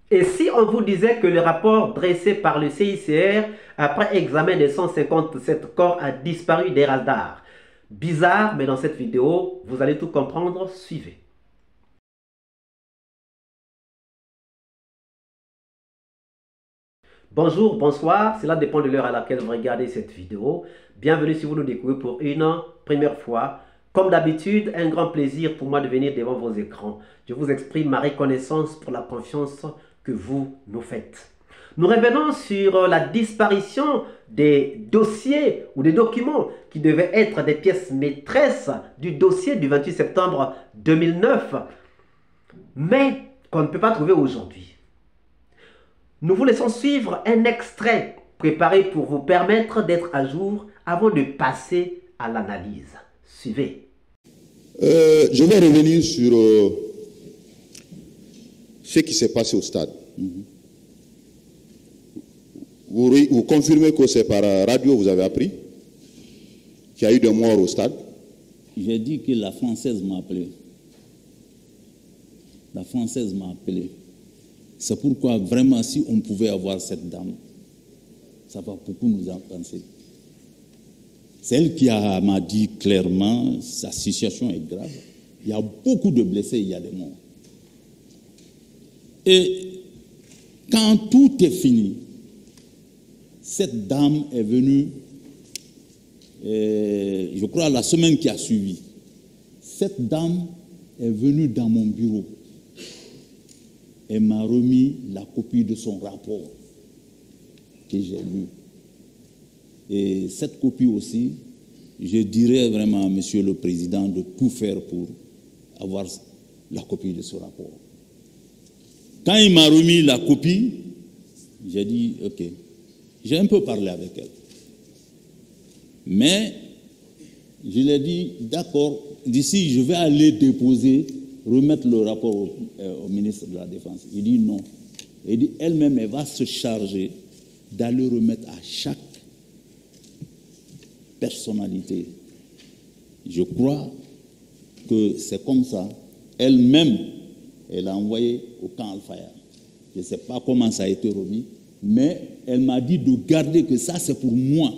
Et si on vous disait que le rapport dressé par le CICR après examen des 157 corps a disparu des radars? Bizarre, mais dans cette vidéo, vous allez tout comprendre. Suivez. Bonjour, bonsoir, cela dépend de l'heure à laquelle vous regardez cette vidéo. Bienvenue si vous nous découvrez pour une première fois. Comme d'habitude, un grand plaisir pour moi de venir devant vos écrans. Je vous exprime ma reconnaissance pour la confiance que vous nous faites. Nous revenons sur la disparition des dossiers ou des documents qui devaient être des pièces maîtresses du dossier du 28 septembre 2009, mais qu'on ne peut pas trouver aujourd'hui. Nous vous laissons suivre un extrait préparé pour vous permettre d'être à jour avant de passer à l'analyse. Suivez. Je vais revenir sur ce qui s'est passé au stade. Vous confirmez que c'est par radio, vous avez appris qu'il y a eu des morts au stade? J'ai dit que la Française m'a appelé. La Française m'a appelé. C'est pourquoi, vraiment, si on pouvait avoir cette dame, ça va beaucoup nous en penser. C'est elle qui m'a dit clairement, sa situation est grave. Il y a beaucoup de blessés, il y a des morts. Et quand tout est fini, cette dame est venue, je crois, la semaine qui a suivi. Cette dame est venue dans mon bureau. Elle m'a remis la copie de son rapport que j'ai lu. Et cette copie aussi, je dirais vraiment à Monsieur le Président de tout faire pour avoir la copie de ce rapport. Quand il m'a remis la copie, j'ai dit, OK, j'ai un peu parlé avec elle. Mais je lui ai dit, d'accord, d'ici je vais aller déposer, remettre le rapport au ministre de la Défense. Il dit non. Il dit elle-même, elle va se charger d'aller remettre à chaque personnalité. Je crois que c'est comme ça. Elle-même, elle a envoyé au camp Al-Fayad. Je ne sais pas comment ça a été remis, mais elle m'a dit de garder que ça, c'est pour moi.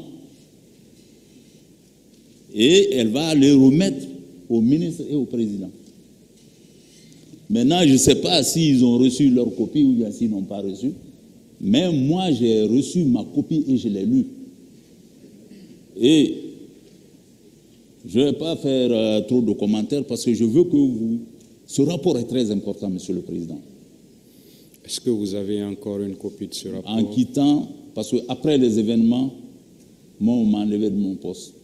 Et elle va les remettre au ministre et au président. Maintenant, je ne sais pas s'ils ont reçu leur copie ou bien s'ils n'ont pas reçu, mais moi, j'ai reçu ma copie et je l'ai lue. Et je ne vais pas faire trop de commentaires parce que je veux que vous... Ce rapport est très important, Monsieur le Président. Est-ce que vous avez encore une copie de ce rapport? En quittant, parce qu'après les événements, moi, on m'a enlevé de mon poste.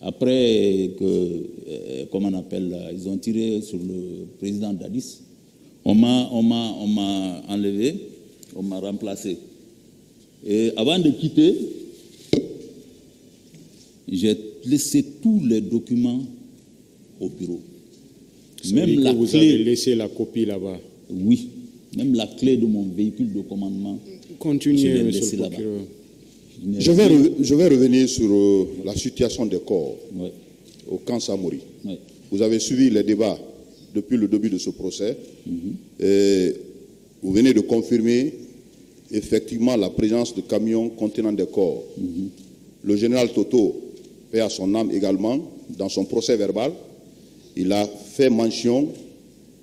Après que, comment on appelle, ils ont tiré sur le président Dadis, on m'a enlevé, on m'a remplacé. Et avant de quitter, j'ai laissé tous les documents au bureau. Même la clé. Vous avez laissé la copie là-bas? Oui, même la clé de mon véhicule de commandement. Continuez, monsieur le procureur. Je vais revenir sur la situation des corps au camp Samori. Vous avez suivi les débats depuis le début de ce procès. Et vous venez de confirmer effectivement la présence de camions contenant des corps. Le général Toto, paix à son âme également, dans son procès verbal, il a fait mention,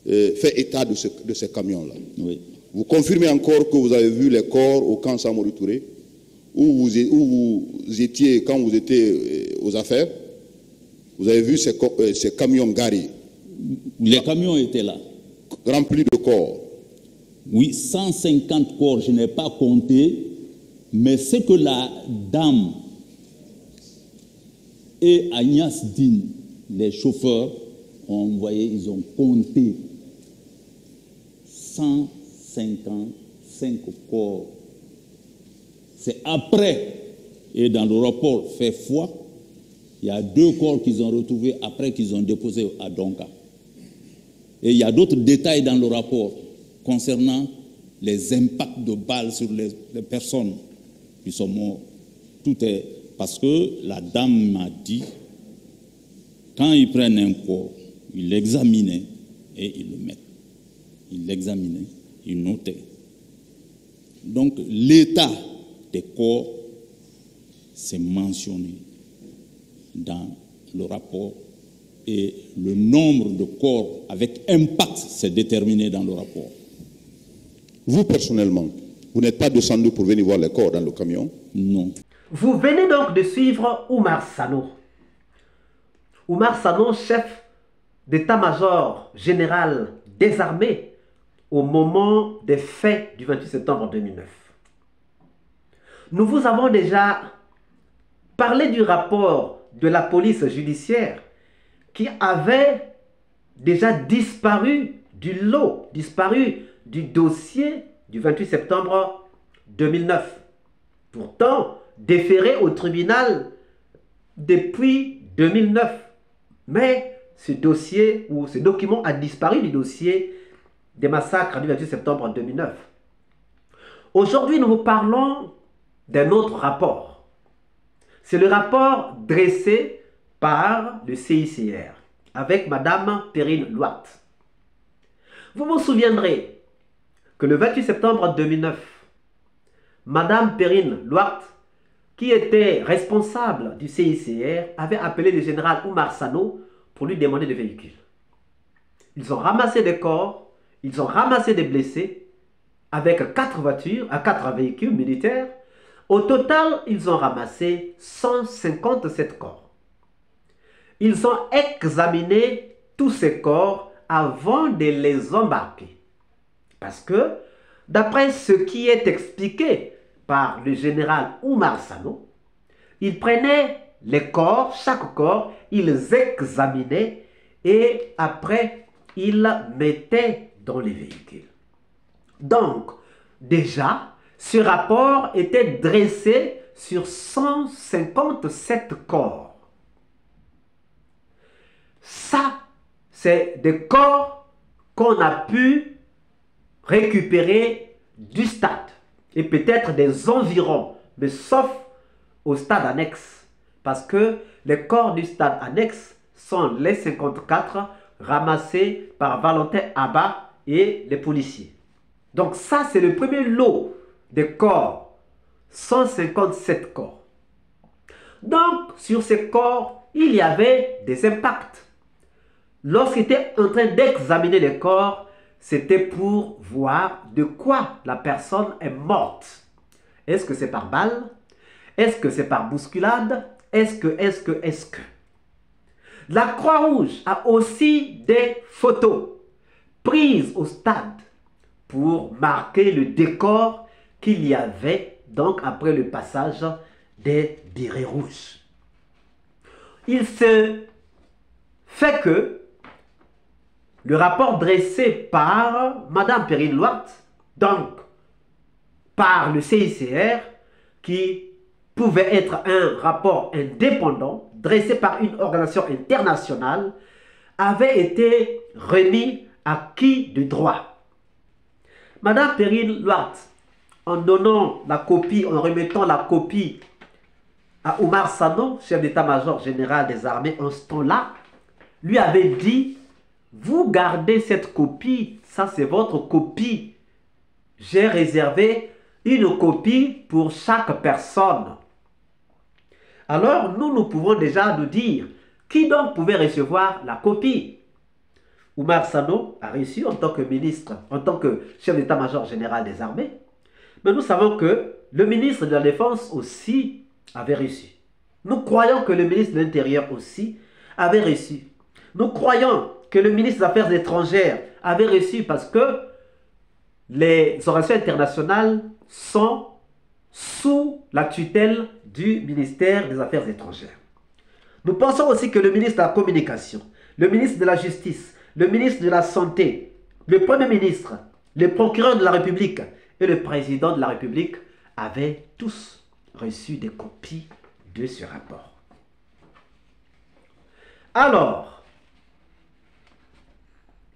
fait état de ces camions-là. Vous confirmez encore que vous avez vu les corps au camp Samori Touré, où vous étiez, quand vous étiez aux affaires, vous avez vu ces camions garés. Les camions étaient là. Remplis de corps. Oui, 150 corps, je n'ai pas compté, mais ce que la dame et Agnès Dine, les chauffeurs, ont envoyé, ils ont compté 155 corps. C'est après, et dans le rapport fait foi, il y a 2 corps qu'ils ont retrouvés après qu'ils ont déposé à Donka. Et il y a d'autres détails dans le rapport concernant les impacts de balles sur les personnes qui sont mortes. Tout est parce que la dame m'a dit, quand ils prennent un corps, ils l'examinaient et ils le mettent. Ils l'examinaient, ils notaient. Donc, l'état des corps, c'est mentionné dans le rapport et le nombre de corps avec impact, c'est déterminé dans le rapport. Vous, personnellement, vous n'êtes pas descendu pour venir voir les corps dans le camion? Non. Vous venez donc de suivre Oumar Sano. Oumar Sano, chef d'état-major général des armées au moment des faits du 28 septembre 2009. Nous vous avons déjà parlé du rapport de la police judiciaire qui avait déjà disparu du lot, disparu du dossier du 28 septembre 2009. Pourtant, déféré au tribunal depuis 2009. Mais ce dossier ou ce document a disparu du dossier des massacres du 28 septembre 2009. Aujourd'hui, nous vous parlons d'un autre rapport. C'est le rapport dressé par le CICR avec Madame Perrine Louart. Vous vous souviendrez que le 28 septembre 2009, Madame Perrine Louart, qui était responsable du CICR, avait appelé le général Oumar Sano pour lui demander des véhicules. Ils ont ramassé des corps, ils ont ramassé des blessés avec 4 voitures, 4 véhicules militaires. Au total, ils ont ramassé 157 corps. Ils ont examiné tous ces corps avant de les embarquer. Parce que, d'après ce qui est expliqué par le général Oumar Sano, ils prenaient les corps, chaque corps, ils examinaient et après, ils mettaient dans les véhicules. Donc, déjà, ce rapport était dressé sur 157 corps. Ça, c'est des corps qu'on a pu récupérer du stade et peut-être des environs, mais sauf au stade annexe. Parce que les corps du stade annexe sont les 54 ramassés par Valentin Abba et les policiers. Donc ça, c'est le premier lot des corps, 157 corps. Donc, sur ces corps, il y avait des impacts. Lorsqu'il était en train d'examiner les corps, c'était pour voir de quoi la personne est morte. Est-ce que c'est par balle? Est-ce que c'est par bousculade? Est-ce que La Croix-Rouge a aussi des photos prises au stade pour marquer le décor qu'il y avait donc après le passage des bérets rouges. Il se fait que le rapport dressé par Madame Perrine Louart, donc par le CICR, qui pouvait être un rapport indépendant, dressé par une organisation internationale, avait été remis à qui de droit? Madame Perrine Louart, en donnant la copie, en remettant la copie à Oumar Sano, chef d'état-major général des armées en ce temps-là, lui avait dit: vous gardez cette copie, ça c'est votre copie. J'ai réservé une copie pour chaque personne. Alors nous pouvons déjà nous dire qui donc pouvait recevoir la copie. Oumar Sano a reçu en tant que ministre, en tant que chef d'état-major général des armées. Mais nous savons que le ministre de la Défense aussi avait reçu. Nous croyons que le ministre de l'Intérieur aussi avait reçu. Nous croyons que le ministre des Affaires étrangères avait reçu parce que les organisations internationales sont sous la tutelle du ministère des Affaires étrangères. Nous pensons aussi que le ministre de la Communication, le ministre de la Justice, le ministre de la Santé, le Premier ministre, le procureur de la République et le président de la République avaient tous reçu des copies de ce rapport. Alors,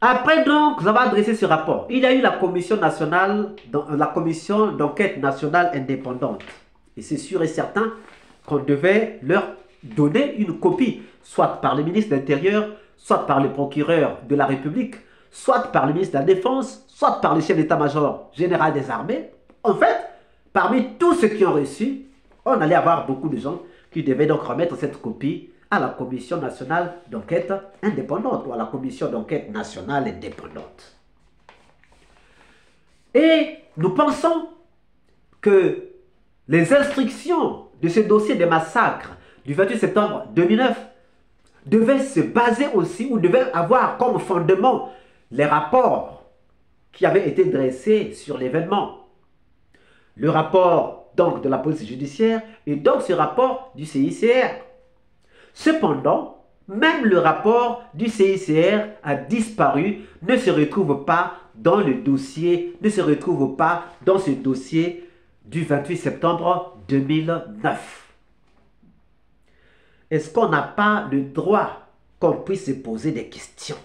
après donc avoir adressé ce rapport, il y a eu la commission nationale, la commission d'enquête nationale indépendante. Et c'est sûr et certain qu'on devait leur donner une copie, soit par le ministre de l'Intérieur, soit par le procureur de la République, soit par le ministre de la Défense, soit par le chef d'état-major général des armées, En fait, parmi tous ceux qui ont reçu, on allait avoir beaucoup de gens qui devaient donc remettre cette copie à la Commission nationale d'enquête indépendante ou à la Commission d'enquête nationale indépendante. Et nous pensons que les instructions de ce dossier de massacre du 28 septembre 2009 devaient se baser aussi ou devaient avoir comme fondement les rapports qui avaient été dressés sur l'événement. Le rapport donc de la police judiciaire et donc ce rapport du CICR. Cependant, même le rapport du CICR a disparu, ne se retrouve pas dans le dossier, ne se retrouve pas dans ce dossier du 28 septembre 2009. Est-ce qu'on n'a pas le droit qu'on puisse se poser des questions?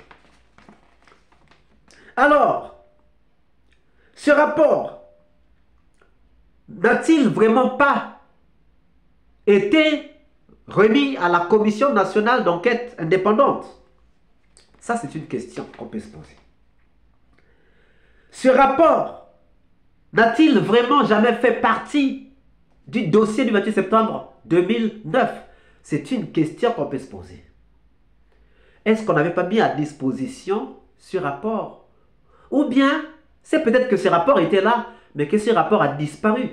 Alors, ce rapport n'a-t-il vraiment pas été remis à la Commission nationale d'enquête indépendante? Ça, c'est une question qu'on peut se poser. Ce rapport n'a-t-il vraiment jamais fait partie du dossier du 28 septembre 2009? C'est une question qu'on peut se poser. Est-ce qu'on n'avait pas mis à disposition ce rapport? Ou bien, c'est peut-être que ce rapport était là, mais que ce rapport a disparu.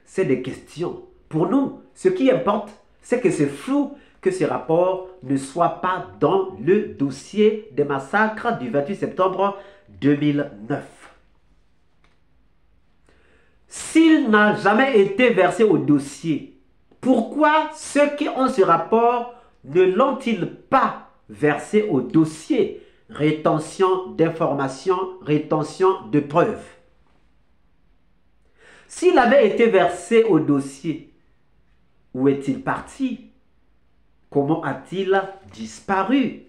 C'est des questions. Pour nous, ce qui importe, c'est que c'est flou que ce rapport ne soit pas dans le dossier des massacres du 28 septembre 2009. S'il n'a jamais été versé au dossier, pourquoi ceux qui ont ce rapport ne l'ont-ils pas versé au dossier? Rétention d'informations, rétention de preuves. S'il avait été versé au dossier, où est-il parti? Comment a-t-il disparu?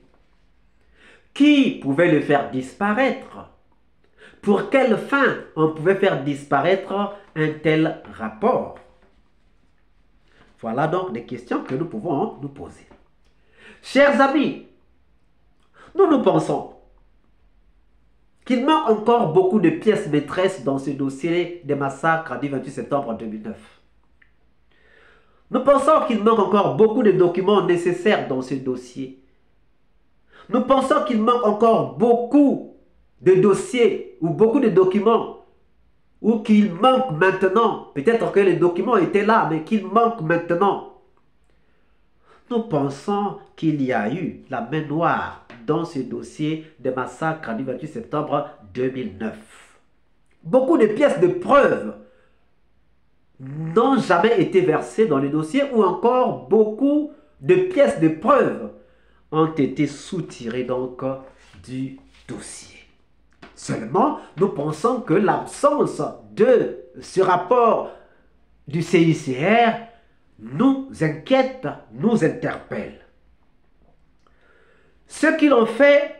Qui pouvait le faire disparaître? Pour quelle fin on pouvait faire disparaître un tel rapport? Voilà donc des questions que nous pouvons nous poser. Chers amis, nous pensons qu'il manque encore beaucoup de pièces maîtresses dans ce dossier des massacres du 28 septembre 2009. Nous pensons qu'il manque encore beaucoup de documents nécessaires dans ce dossier. Nous pensons qu'il manque encore beaucoup de dossiers ou beaucoup de documents ou qu'il manque maintenant. Peut-être que les documents étaient là, mais qu'il manque maintenant. Nous pensons qu'il y a eu la main noire dans ce dossier des massacres du 28 septembre 2009. Beaucoup de pièces de preuves n'ont jamais été versées dans le dossier ou encore beaucoup de pièces de preuves ont été soutirées donc du dossier. Seulement, nous pensons que l'absence de ce rapport du CICR nous inquiète, nous interpelle. Ceux qui l'ont fait,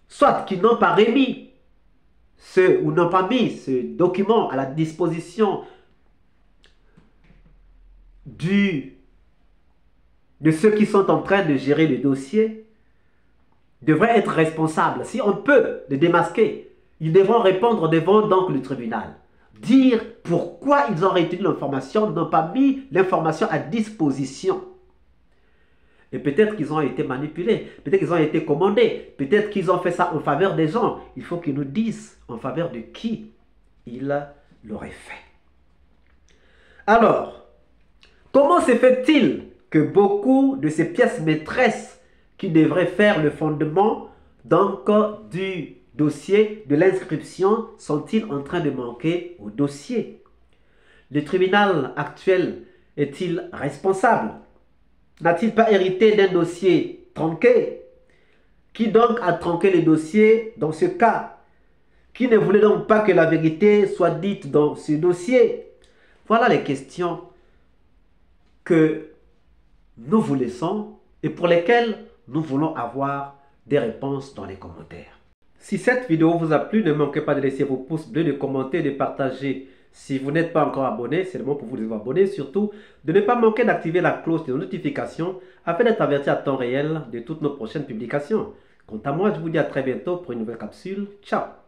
soit qui n'ont pas remis ou n'ont pas mis ce document à la disposition de ceux qui sont en train de gérer le dossier, devraient être responsables. Si on peut les démasquer, ils devront répondre devant donc le tribunal. Dire pourquoi ils ont retenu l'information, n'ont pas mis l'information à disposition. Et peut-être qu'ils ont été manipulés, peut-être qu'ils ont été commandés, peut-être qu'ils ont fait ça en faveur des gens. Il faut qu'ils nous disent en faveur de qui ils l'auraient fait. Alors, comment se fait-il que beaucoup de ces pièces maîtresses qui devraient faire le fondement donc du dossier de l'inscription sont-ils en train de manquer au dossier? Le tribunal actuel est-il responsable? N'a-t-il pas hérité d'un dossier tronqué? Qui donc a tronqué le dossier dans ce cas? Qui ne voulait donc pas que la vérité soit dite dans ce dossier? Voilà les questions que nous vous laissons et pour lesquelles nous voulons avoir des réponses dans les commentaires. Si cette vidéo vous a plu, ne manquez pas de laisser vos pouces bleus, de commenter, de partager. Si vous n'êtes pas encore abonné, c'est le moment pour vous de vous abonner. Surtout, de ne pas manquer d'activer la cloche de notification afin d'être averti à temps réel de toutes nos prochaines publications. Quant à moi, je vous dis à très bientôt pour une nouvelle capsule. Ciao!